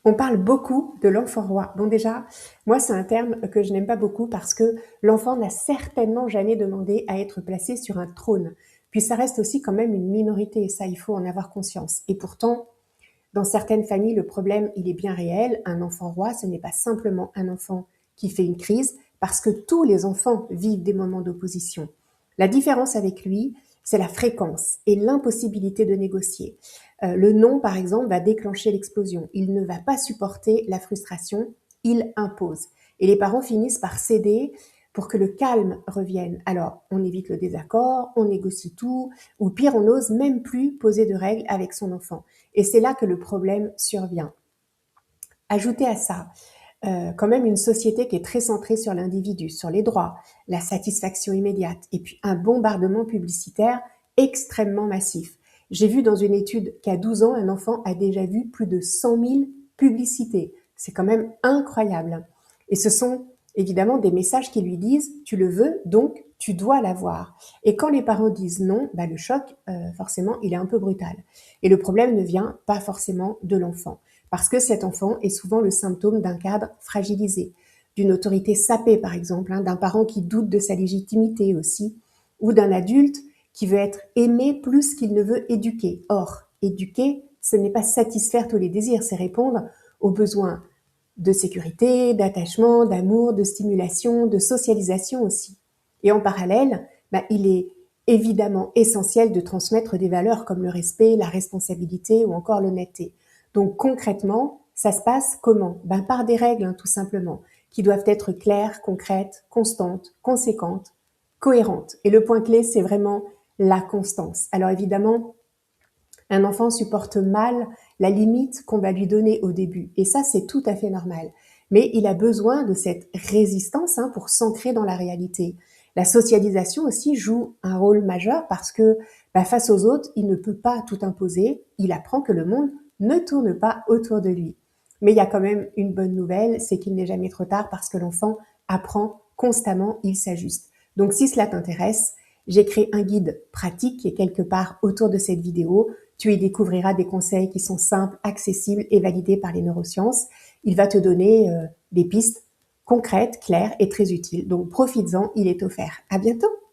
On parle beaucoup de l'enfant roi. Bon déjà, moi c'est un terme que je n'aime pas beaucoup parce que l'enfant n'a certainement jamais demandé à être placé sur un trône. Puis ça reste aussi quand même une minorité, et ça il faut en avoir conscience. Et pourtant, dans certaines familles, le problème il est bien réel. Un enfant roi, ce n'est pas simplement un enfant qui fait une crise, parce que tous les enfants vivent des moments d'opposition. La différence avec lui, c'est la fréquence et l'impossibilité de négocier. Le non, par exemple, va déclencher l'explosion. Il ne va pas supporter la frustration, il impose. Et les parents finissent par céder pour que le calme revienne. Alors, on évite le désaccord, on négocie tout, ou pire, on n'ose même plus poser de règles avec son enfant. Et c'est là que le problème survient. Ajoutez à ça quand même une société qui est très centrée sur l'individu, sur les droits, la satisfaction immédiate, et puis un bombardement publicitaire extrêmement massif. J'ai vu dans une étude qu'à 12 ans, un enfant a déjà vu plus de 100 000 publicités. C'est quand même incroyable. Et ce sont évidemment des messages qui lui disent « tu le veux, donc tu dois l'avoir ». Et quand les parents disent non, bah le choc, forcément, il est un peu brutal. Et le problème ne vient pas forcément de l'enfant, parce que cet enfant est souvent le symptôme d'un cadre fragilisé, d'une autorité sapée par exemple, d'un parent qui doute de sa légitimité aussi, ou d'un adulte qui veut être aimé plus qu'il ne veut éduquer. Or, éduquer, ce n'est pas satisfaire tous les désirs, c'est répondre aux besoins de sécurité, d'attachement, d'amour, de stimulation, de socialisation aussi. Et en parallèle, il est évidemment essentiel de transmettre des valeurs comme le respect, la responsabilité ou encore l'honnêteté. Donc concrètement, ça se passe comment? Par des règles, tout simplement, qui doivent être claires, concrètes, constantes, conséquentes, cohérentes. Et le point clé, c'est vraiment la constance. Alors évidemment, un enfant supporte mal la limite qu'on va lui donner au début. Et ça, c'est tout à fait normal. Mais il a besoin de cette résistance pour s'ancrer dans la réalité. La socialisation aussi joue un rôle majeur parce que face aux autres, il ne peut pas tout imposer. Il apprend que le monde ne tourne pas autour de lui. Mais il y a quand même une bonne nouvelle, c'est qu'il n'est jamais trop tard parce que l'enfant apprend constamment, il s'ajuste. Donc si cela t'intéresse, j'ai créé un guide pratique qui est quelque part autour de cette vidéo. Tu y découvriras des conseils qui sont simples, accessibles et validés par les neurosciences. Il va te donner des pistes concrètes, claires et très utiles. Donc profites-en, il est offert. À bientôt!